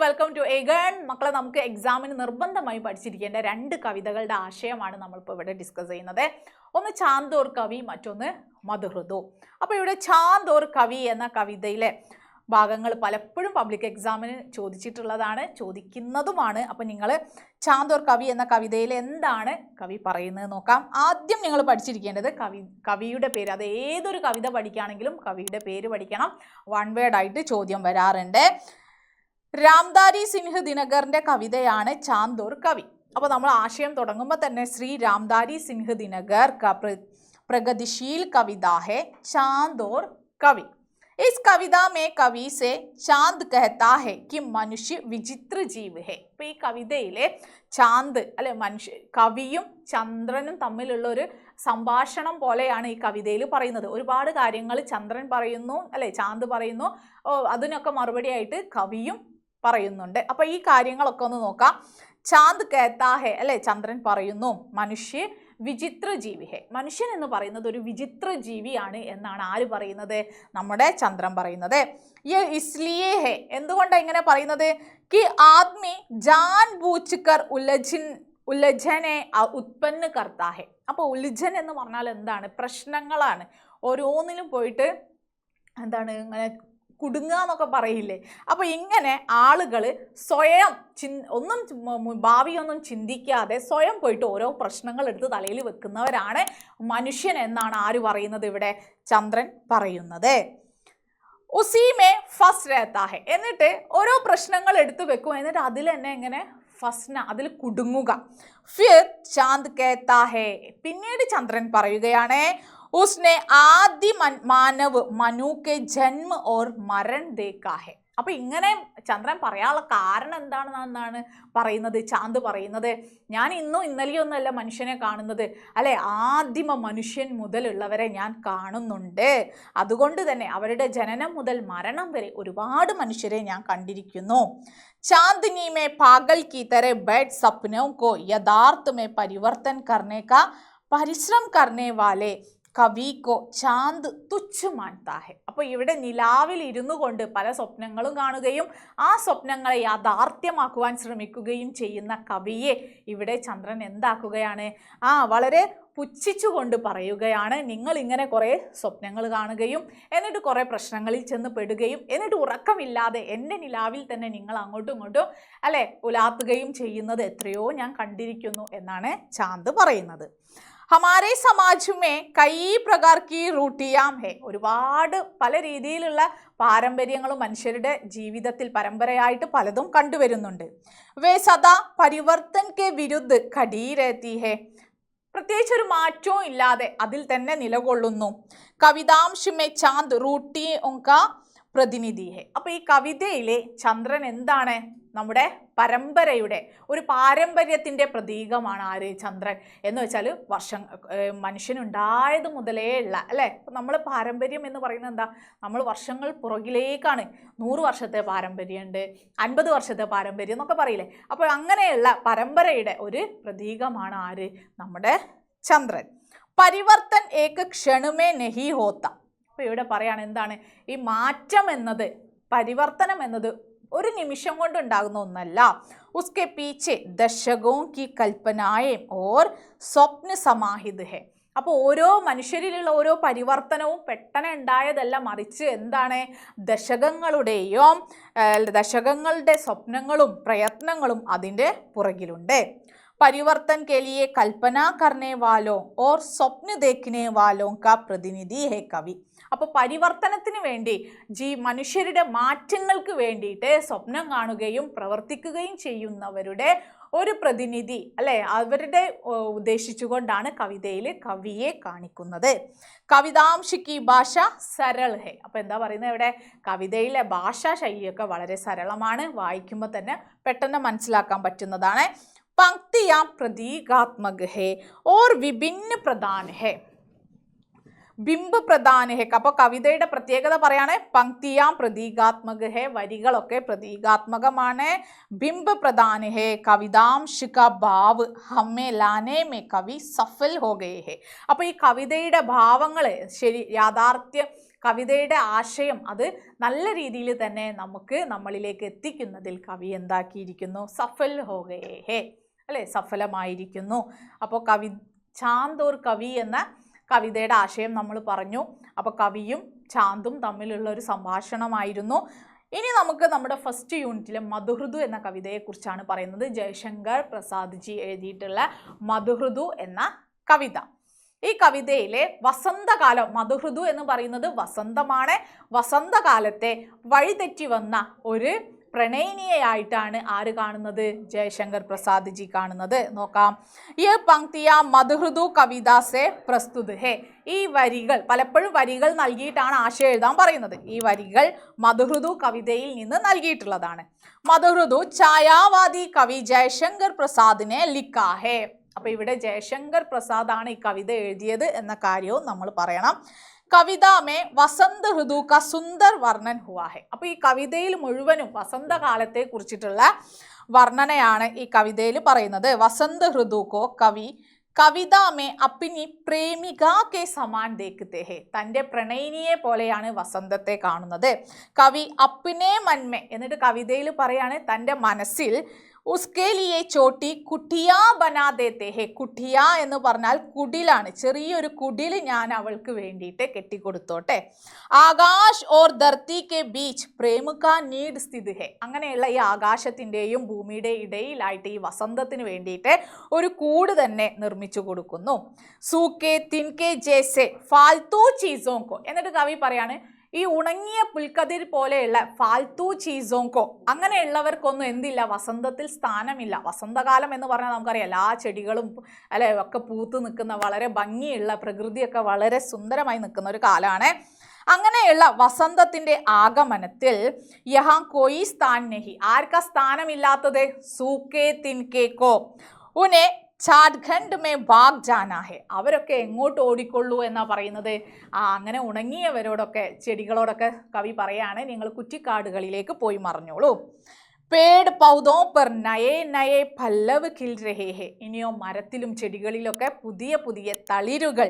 Welcome to എഗൺ. മക്കളെ, നമുക്ക് എക്സാമിന് നിർബന്ധമായി പഠിച്ചിരിക്കേണ്ട രണ്ട് കവിതകളുടെ ആശയമാണ് നമ്മളിപ്പോൾ ഇവിടെ ഡിസ്കസ് ചെയ്യുന്നത്. ഒന്ന് ചാന്ദ് ഓർ കവി, മറ്റൊന്ന് മധുഹൃദു. അപ്പോൾ ഇവിടെ ചാന്ദ് ഓർ കവി എന്ന കവിതയിലെ ഭാഗങ്ങൾ പലപ്പോഴും പബ്ലിക് എക്സാമിന് ചോദിച്ചിട്ടുള്ളതാണ്, ചോദിക്കുന്നതുമാണ്. അപ്പം നിങ്ങൾ ചാന്ദ് ഓർ കവി എന്ന കവിതയിൽ എന്താണ് കവി പറയുന്നത് നോക്കാം. ആദ്യം നിങ്ങൾ പഠിച്ചിരിക്കേണ്ടത് കവിയുടെ പേര്. അത് ഏതൊരു കവിത പഠിക്കുകയാണെങ്കിലും കവിയുടെ പേര് പഠിക്കണം. വൺ വേർഡ് ആയിട്ട് ചോദ്യം വരാറുണ്ട്. രാംധാരി സിൻഹ് ദിനകറിന്റെ കവിതയാണ് ചാന്ദ് ഓർ കവി. അപ്പോൾ നമ്മൾ ആശയം തുടങ്ങുമ്പോൾ തന്നെ ശ്രീ രാംധാരി സിൻഹ് ദിനകർ का प्रगतिशील कविता है चांद और कवि. इस कविता में कवि से चांद कहता है कि मनुष्य विचित्र जीव है. അപ്പോൾ ഈ കവിതയിലെ ചാന്ദ് അല്ലെ കവിയും ചന്ദ്രനും തമ്മിലുള്ള ഒരു സംഭാഷണം പോലെയാണ് ഈ കവിതയിൽ പറയുന്നത്. ഒരുപാട് കാര്യങ്ങൾ ചന്ദ്രൻ പറയുന്നു അല്ലെ, ചാന്ദ് പറയുന്നു, അതിനൊക്കെ മറുപടിയായിട്ട് കവിയും പറയുന്നുണ്ട്. അപ്പൊ ഈ കാര്യങ്ങളൊക്കെ ഒന്ന് നോക്കാം. ചാന്ദ് കേത്താ ഹെ അല്ലെ, ചന്ദ്രൻ പറയുന്നു മനുഷ്യ വിചിത്ര ജീവി ഹെ, മനുഷ്യൻ എന്ന് പറയുന്നത് ഒരു വിചിത്ര ജീവിയാണ് എന്നാണ് ആര് പറയുന്നത്? നമ്മുടെ ചന്ദ്രൻ പറയുന്നത്. യേ ഇസ്ലിയേ ഹെ, എന്തുകൊണ്ടാണ് ഇങ്ങനെ പറയുന്നത്? കി ആദ്മി ജാൻ ബൂച്ച്കർ ഉലझനെ ഉത്പന്ന കർത്താ ഹെ. അപ്പോൾ ഉലझൻ എന്ന് പറഞ്ഞാൽ എന്താണ്? പ്രശ്നങ്ങളാണ്. ഓരോന്നിലും പോയിട്ട് എന്താണ് ഇങ്ങനെ കുടുങ്ങുക എന്നൊക്കെ പറയില്ലേ. അപ്പോൾ ഇങ്ങനെ ആളുകൾ സ്വയം ഭാവിയൊന്നും ചിന്തിക്കാതെ സ്വയം പോയിട്ട് ഓരോ പ്രശ്നങ്ങൾ എടുത്ത് തലയിൽ വെക്കുന്നവരാണ് മനുഷ്യൻ എന്നാണ് ആര് പറയുന്നത്? ഇവിടെ ചന്ദ്രൻ പറയുന്നത്. ഉസീമേ ഫസ് രഹത്താ ഹെ, എന്നിട്ട് ഓരോ പ്രശ്നങ്ങൾ എടുത്തു വെക്കും, എന്നിട്ട് അതിൽ തന്നെ എങ്ങനെ അതിൽ കുടുങ്ങുക. ഫിർ ചാന്ദ് കേത്താ ഹെ, പിന്നീട് ചന്ദ്രൻ പറയുകയാണ് उसने आदि मानव मनु के जन्म और मरण देखा है. അപ്പൊ ഇങ്ങനെ ചന്ദ്രൻ പറയാനുള്ള കാരണം എന്താണെന്നാണ് പറയുന്നത് ചാന്ദ് പറയുന്നത്. ഞാൻ ഇന്നും ഇന്നലെയൊന്നുമല്ല മനുഷ്യനെ കാണുന്നത് അല്ലെ, ആദിമ മനുഷ്യൻ മുതലുള്ളവരെ ഞാൻ കാണുന്നുണ്ട്. അതുകൊണ്ട് തന്നെ അവരുടെ ജനനം മുതൽ മരണം വരെ ഒരുപാട് മനുഷ്യരെ ഞാൻ കണ്ടിരിക്കുന്നു. चांदनी में पागल की तरह बैठ सपनों को यथार्थ में परिवर्तन करने का परिश्रम करने वाले കവിക്കോ ചാന്ദ് തുച്ഛ് മാൻതാ ഹെ. അപ്പോൾ ഇവിടെ നിലാവിൽ ഇരുന്നു കൊണ്ട് പല സ്വപ്നങ്ങളും കാണുകയും ആ സ്വപ്നങ്ങളെ യാഥാർത്ഥ്യമാക്കുവാൻ ശ്രമിക്കുകയും ചെയ്യുന്ന കവിയെ ഇവിടെ ചന്ദ്രൻ എന്താക്കുകയാണ്? വളരെ പുച്ഛിച്ചുകൊണ്ട് പറയുകയാണ്, നിങ്ങൾ ഇങ്ങനെ കുറേ സ്വപ്നങ്ങൾ കാണുകയും എന്നിട്ട് കുറേ പ്രശ്നങ്ങളിൽ ചെന്ന് പെടുകയും എന്നിട്ട് ഉറക്കമില്ലാതെ എൻ്റെ നിലാവിൽ തന്നെ നിങ്ങൾ അങ്ങോട്ടും ഇങ്ങോട്ടും അല്ലെ ഉലാത്തുകയും ചെയ്യുന്നത് എത്രയോ ഞാൻ കണ്ടിരിക്കുന്നു എന്നാണ് ചാന്ദ് പറയുന്നത്. ഹമാരേ സമാജമേ കൈ പ്രകാർ കി റൂട്ടിയാം ഹെ, ഒരുപാട് പല രീതിയിലുള്ള പാരമ്പര്യങ്ങളും മനുഷ്യരുടെ ജീവിതത്തിൽ പരമ്പരയായിട്ട് പലതും കണ്ടുവരുന്നുണ്ട്. വേ സദാ പരിവർത്തൻ കെ വിരുദ്ധ ഖടി രഹതി ഹെ, പ്രത്യേകിച്ച് ഒരു മാറ്റവും ഇല്ലാതെ അതിൽ തന്നെ നിലകൊള്ളുന്നു. കവിതാംശമേ ചാന്ദ് റൂട്ടി ഉങ്ക പ്രതിനിധി ഹെ. അപ്പോൾ ഈ കവിതയിലെ ചന്ദ്രൻ എന്താണ്? നമ്മുടെ പരമ്പരയുടെ ഒരു പാരമ്പര്യത്തിൻ്റെ പ്രതീകമാണ് ആര്? ചന്ദ്രൻ എന്ന് വെച്ചാൽ മനുഷ്യനുണ്ടായത് മുതലേ ഉള്ള അല്ലേ. നമ്മൾ പാരമ്പര്യം എന്ന് പറയുന്നത് എന്താ? നമ്മൾ വർഷങ്ങൾ പുറകിലേക്കാണ്. 100 വർഷത്തെ പാരമ്പര്യമുണ്ട്, 50 വർഷത്തെ പാരമ്പര്യം എന്നൊക്കെ പറയില്ലേ. അപ്പോൾ അങ്ങനെയുള്ള പരമ്പരയുടെ ഒരു പ്രതീകമാണ് ആര്? നമ്മുടെ ചന്ദ്രൻ. പരിവർത്തൻ ഏക ക്ഷണമേ നഹി ഹോത്ത. അപ്പോൾ ഇവിടെ പറയാണ് എന്താണ്? ഈ മാറ്റം എന്നത്, പരിവർത്തനം എന്നത് ഒരു നിമിഷം കൊണ്ട് ഉണ്ടാകുന്ന ഒന്നല്ല. ഉസ്കെ പീछे ദശകോं की कल्पनाएं और स्वप्न समाहित है. അപ്പോൾ ഓരോ മനുഷ്യരിലുള്ള ഓരോ പരിവർത്തനവും പെട്ടെന്ന് ഉണ്ടായതല്ല, മറിച്ച് എന്താണ്? ദശകങ്ങളുടെ സ്വപ്നങ്ങളും പ്രയത്നങ്ങളും അതിൻ്റെ പുറകിലുണ്ട്. परिवर्तन के लिए कल्पना करने वालों और स्वप्न देखने वालों का प्रतिनिधि है कवि. അപ്പോൾ പരിവർത്തനത്തിന് വേണ്ടി മനുഷ്യരുടെ മാറ്റങ്ങൾക്ക് വേണ്ടിയിട്ട് സ്വപ്നം കാണുകയും പ്രവർത്തിക്കുകയും ചെയ്യുന്നവരുടെ ഒരു പ്രതിനിധി അല്ലെ, അവരുടെ ഉദ്ദേശിച്ചുകൊണ്ടാണ് കവിതയിൽ കവിയെ കാണിക്കുന്നത്. കവിതാംശിക്ക് ഭാഷ സരൾ ഹെ. അപ്പോൾ എന്താ പറയുന്നത് ഇവിടെ? കവിതയിലെ ഭാഷാ ശൈലിയൊക്കെ വളരെ സരളമാണ്, വായിക്കുമ്പോൾ തന്നെ പെട്ടെന്ന് മനസ്സിലാക്കാൻ പറ്റുന്നതാണ്. पंक्तियां प्रतीकात्मक है और विभिन्न प्रधान है. ബിംബ് പ്രധാന ഹെ. അപ്പോൾ കവിതയുടെ പ്രത്യേകത പറയാണ് പങ്ക്തിയാം പ്രതീകാത്മക ഹെ, വരികളൊക്കെ പ്രതീകാത്മകമാണ്. ബിംബ് പ്രധാന ഹെ, കവിതാംശ കാ ഭാവ് ഹമ്മേ ലാനെ മേ കവി സഫൽ ഹോ ഗയേ ഹെ. അപ്പോൾ ഈ കവിതയുടെ ഭാവങ്ങൾ യാഥാർത്ഥ്യം കവിതയുടെ ആശയം അത് നല്ല രീതിയിൽ തന്നെ നമുക്ക് നമ്മളിലേക്ക് എത്തിക്കുന്നതിൽ കവി എന്താക്കിയിരിക്കുന്നു, സഫൽ ഹോ ഗയേ ഹേ, അല്ലേ, സഫലമായിരിക്കുന്നു. അപ്പോൾ ചാന്ദ് ഓർ കവി എന്ന കവിതയുടെ ആശയം നമ്മൾ പറഞ്ഞു. അപ്പോൾ കവിയും ചാന്തും തമ്മിലുള്ള ഒരു സംഭാഷണമായിരുന്നു. ഇനി നമുക്ക് നമ്മുടെ ഫസ്റ്റ് യൂണിറ്റിലെ മധുഹൃദു എന്ന കവിതയെക്കുറിച്ചാണ് പറയുന്നത്. ജയശങ്കർ പ്രസാദ് ജി എഴുതിയിട്ടുള്ള മധുഹൃദു എന്ന കവിത. ഈ കവിതയിലെ വസന്തകാലം, മധുഹൃദു എന്ന് പറയുന്നത് വസന്തമാണ്. വസന്തകാലത്തെ വഴിതെറ്റി വന്ന ഒരു പ്രണയിനിയായിട്ടാണ് ആര് കാണുന്നത്, ജയശങ്കർ പ്രസാദ് ജി കാണുന്നത്. നോക്കാം. യേ പങ്ക്തിയാ മധുഹൃദു കവിത സെ പ്രസ്തുത് ഹേ. ഈ വരികൾ പലപ്പോഴും വരികൾ നൽകിയിട്ടാണ് ആശയം എഴുതാൻ പറയുന്നത്. ഈ വരികൾ മധുഹൃദു കവിതയിൽ നിന്ന് നൽകിയിട്ടുള്ളതാണ്. മധുഹൃദു ഛായാവാദി കവി ജയശങ്കർ പ്രസാദിനെ ലിഖാ ഹേ. അപ്പൊ ഇവിടെ ജയശങ്കർ പ്രസാദ് ആണ് ഈ കവിത എഴുതിയത് എന്ന കാര്യവും നമ്മൾ പറയണം. കവിത മേ വസന്ത ഋതു ക സുന്ദർ വർണ്ണൻ ഹുവാ ഹെ. അപ്പൊ ഈ കവിതയിൽ മുഴുവനും വസന്തകാലത്തെ കുറിച്ചിട്ടുള്ള വർണ്ണനയാണ് ഈ കവിതയിൽ പറയുന്നത്. വസന്ത ഋതു കോ കവി കവിത മേ അപ്പിനി പ്രേമിക കെ സമാൻ ദേഖത്തെ ഹെ. തൻ്റെ പ്രണയിനിയെ പോലെയാണ് വസന്തത്തെ കാണുന്നത്. കവി അപ്പിനെ മന്മേ, എന്നിട്ട് കവിതയിൽ പറയാണ് തൻ്റെ മനസ്സിൽ ഉസ്കെ ലിയെ ചോട്ടി കുട്ടിയാ ബനാ ദേത്തെ ഹെ. കുട്ടിയ എന്ന് പറഞ്ഞാൽ കുടിലാണ്, ചെറിയൊരു കുടിൽ ഞാൻ അവൾക്ക് വേണ്ടിയിട്ട് കെട്ടിക്കൊടുത്തോട്ടെ. Akash or Dharti K beach പ്രേമ കാ നീഡ് സ്ഥിതി ഹെ. അങ്ങനെയുള്ള ഈ ആകാശത്തിൻ്റെയും ഭൂമിയുടെ ഇടയിലായിട്ട് ഈ വസന്തത്തിന് വേണ്ടിയിട്ട് ഒരു കൂട് തന്നെ നിർമ്മിച്ചു കൊടുക്കുന്നു. സൂക്കെ തിൻകെ ജേസെ ഫാൽത്തു ചീസോങ്കോ. എന്നിട്ട് കവി പറയാണ് ഈ ഉണങ്ങിയ പുൽക്കതിർ പോലെയുള്ള ഫാൽത്തു ചീസോങ്കോ, അങ്ങനെയുള്ളവർക്കൊന്നും എന്തില്ല, വസന്തത്തിൽ സ്ഥാനമില്ല. വസന്തകാലം എന്ന് പറഞ്ഞാൽ നമുക്കറിയാം എല്ലാ ചെടികളും അല്ലെ ഒക്കെ പൂത്ത് നിൽക്കുന്ന വളരെ ഭംഗിയുള്ള പ്രകൃതിയൊക്കെ വളരെ സുന്ദരമായി നിൽക്കുന്ന ഒരു കാലമാണ്. അങ്ങനെയുള്ള വസന്തത്തിന്റെ ആഗമനത്തിൽ യഹാ കോയി സ്ഥാൻ നഹി. ആർക്കാ സ്ഥാനമില്ലാത്തത്? സൂക്കേ തിൻകേക്കോ ഉനെ ഝാർഖണ്ഡ് മേ ഭാഗ് ജാനാ ഹെ. അവരൊക്കെ എങ്ങോട്ട് ഓടിക്കൊള്ളൂ എന്നാ പറയുന്നത്? അങ്ങനെ ഉണങ്ങിയവരോടൊക്കെ ചെടികളോടൊക്കെ കവി പറയാണ്, നിങ്ങൾ കുറ്റിക്കാടുകളിലേക്ക് പോയി മറഞ്ഞോളൂ. പേട് പൗധോ പെർ നയേ നയേ പല്ലവ് ഖിൽ രഹേ ഹെ. ഇനിയോ മരത്തിലും ചെടികളിലൊക്കെ പുതിയ പുതിയ തളിരുകൾ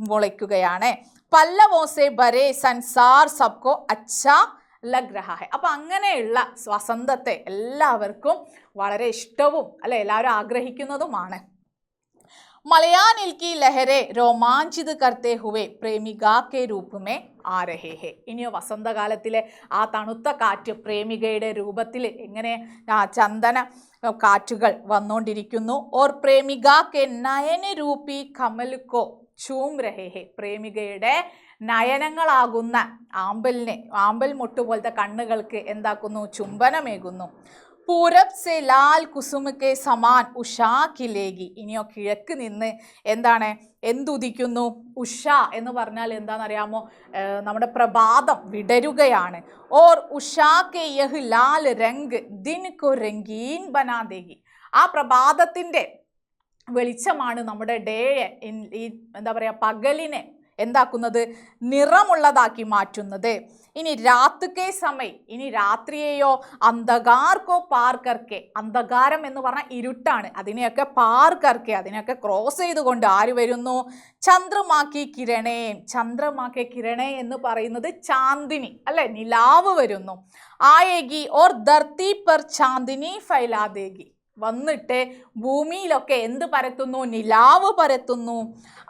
മുളയ്ക്കുകയാണ്. പല്ലവോസെ ബരേ സൻസാർ സബ്കോ അച്ഛാ ലഗ് രഹാ ഹെ. അപ്പൊ അങ്ങനെയുള്ള വസന്തത്തെ എല്ലാവർക്കും വളരെ ഇഷ്ടവും അല്ലെ എല്ലാവരും ആഗ്രഹിക്കുന്നതുമാണ്. മലയാനിൽ കി ലഹരെ രോമാഞ്ചിത് കർത്തേ ഹുവേ പ്രേമികാ കെ രൂപ് മേ ആ രഹേ ഹെ. ഇനിയോ വസന്തകാലത്തിലെ ആ തണുത്ത കാറ്റ് പ്രേമികയുടെ രൂപത്തിൽ എങ്ങനെ ചന്ദന കാറ്റുകൾ വന്നുകൊണ്ടിരിക്കുന്നു. ഓർ പ്രേമികാ കെ നയന രൂപി കമൽക്കോ ചൂം രഹേ ഹെ. പ്രേമികയുടെ നയനങ്ങളാകുന്ന ആമ്പൽ മുട്ട് പോലത്തെ കണ്ണുകൾക്ക് എന്താക്കുന്നു, ചുംബനമേകുന്നു. പൂരബ് സെ ലാൽ കുസുമക്കെ സമാൻ ഉഷാ കിലേഗി. ഇനിയോ കിഴക്ക് നിന്ന് എന്തുദിക്കുന്നു? ഉഷ എന്ന് പറഞ്ഞാൽ എന്താണെന്നറിയാമോ? നമ്മുടെ പ്രഭാതം വിടരുകയാണ്. ഓർ ഉഷാ കെ യഹ് ലാൽ രംഗ് ദിൻ കോ രംഗീൻ ബനാ ദേഗി. ആ പ്രഭാതത്തിൻ്റെ വെളിച്ചമാണ് നമ്മുടെ ഡേയെ, ഈ എന്താ പറയുക, പകലിനെ എന്താക്കുന്നത്, നിറമുള്ളതാക്കി മാറ്റുന്നത്. ഇനി രാത് കെ സമയ്, ഇനി രാത്രിയെയോ അന്ധകാർ കോ പാർ കർക്കെ. അന്ധകാരം എന്ന് പറഞ്ഞാൽ ഇരുട്ടാണ്, അതിനെയൊക്കെ പാർ കർക്കെ, അതിനെയൊക്കെ ക്രോസ് ചെയ്തുകൊണ്ട് ആര് വരുന്നു? ചന്ദ്രമാക്കി കിരണേ. ചന്ദ്രമാക്കി കിരണേ എന്ന് പറയുന്നത് ചാന്ദിനി അല്ലെ, നിലാവ് വരുന്നു. ആയേഗി ഓർ ധർത്തി പർ ചാന്ദിനി ഫൈലാദേഗി. വന്നിട്ട് ഭൂമിയിലൊക്കെ എന്ത് പരത്തുന്നു? നിലാവ് പരത്തുന്നു.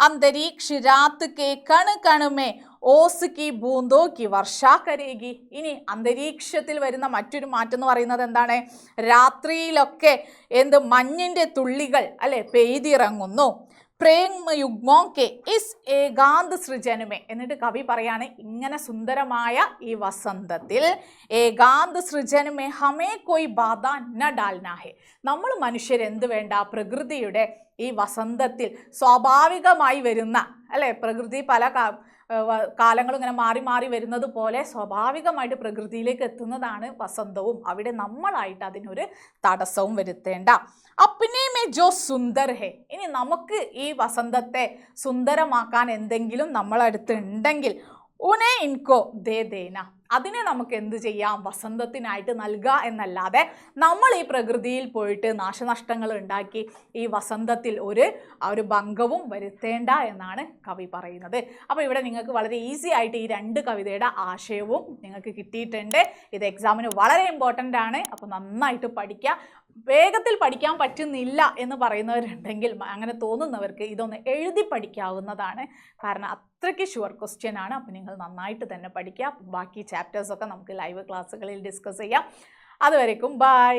അന്തരീക്ഷ രാത് കെ കണ് കണുമേ ഓസ് കി ബൂന്തോ കി വർഷാ കരേഗി. ഇനി അന്തരീക്ഷത്തിൽ വരുന്ന മറ്റൊരു മാറ്റം എന്ന് പറയുന്നത് എന്താണ്? രാത്രിയിലൊക്കെ മഞ്ഞിന്റെ തുള്ളികൾ അല്ലെ പെയ്തിറങ്ങുന്നു. പ്രേമയുഗ്മോ കെ ഇസ് ഏകാന്ത സൃജനുമേ. എന്നിട്ട് കവി പറയാണ്, ഇങ്ങനെ സുന്ദരമായ ഈ വസന്തത്തിൽ ഏകാന്ത സൃജനുമേ ഹമേ കോയി ബാധ ന ഡാൽനാ ഹെ. നമ്മൾ മനുഷ്യരെന്ത് വേണ്ട, പ്രകൃതിയുടെ ഈ വസന്തത്തിൽ സ്വാഭാവികമായി വരുന്ന അല്ലെ, പ്രകൃതി പല കാലങ്ങളും ഇങ്ങനെ മാറി മാറി വരുന്നത് പോലെ സ്വാഭാവികമായിട്ട് പ്രകൃതിയിലേക്ക് എത്തുന്നതാണ് വസന്തവും. അവിടെ നമ്മളായിട്ട് അതിനൊരു തടസ്സവും വരുത്തേണ്ട. അപ്നെ മേ ജോ സുന്ദർ ഹെ. ഇനി നമുക്ക് ഈ വസന്തത്തെ സുന്ദരമാക്കാൻ എന്തെങ്കിലും നമ്മളടുത്ത് ഉണ്ടെങ്കിൽ ഉനെ ഇൻകോ ദേ ദേന, അതിനെ നമുക്ക് എന്ത് ചെയ്യാം, വസന്തത്തിനായിട്ട് നൽകുക എന്നല്ലാതെ നമ്മൾ ഈ പ്രകൃതിയിൽ പോയിട്ട് നാശനഷ്ടങ്ങൾ ഉണ്ടാക്കി ഈ വസന്തത്തിൽ ഒരു ഭംഗവും വരുത്തേണ്ട എന്നാണ് കവി പറയുന്നത്. അപ്പോൾ ഇവിടെ നിങ്ങൾക്ക് വളരെ ഈസി ആയിട്ട് ഈ 2 കവിതയുടെ ആശയവും നിങ്ങൾക്ക് കിട്ടിയിട്ടുണ്ട്. ഇത് എക്സാമിന് വളരെ ഇമ്പോർട്ടൻ്റ് ആണ്. അപ്പോൾ നന്നായിട്ട് പഠിക്കുക. വേഗത്തിൽ പഠിക്കാൻ പറ്റുന്നില്ല എന്ന് പറയുന്നവരുണ്ടെങ്കിൽ, അങ്ങനെ തോന്നുന്നവർക്ക് ഇതൊന്ന് എഴുതി പഠിക്കാവുന്നതാണ്. കാരണം അത്രയ്ക്ക് ഷുവർ ക്വസ്റ്റ്യൻ ആണ്. അപ്പോൾ നിങ്ങൾ നന്നായിട്ട് തന്നെ പഠിക്കുക. ബാക്കി ചാപ്റ്റേഴ്സൊക്കെ നമുക്ക് ലൈവ് ക്ലാസ്സുകളിൽ ഡിസ്കസ് ചെയ്യാം. അതുവരേക്കും ബൈ.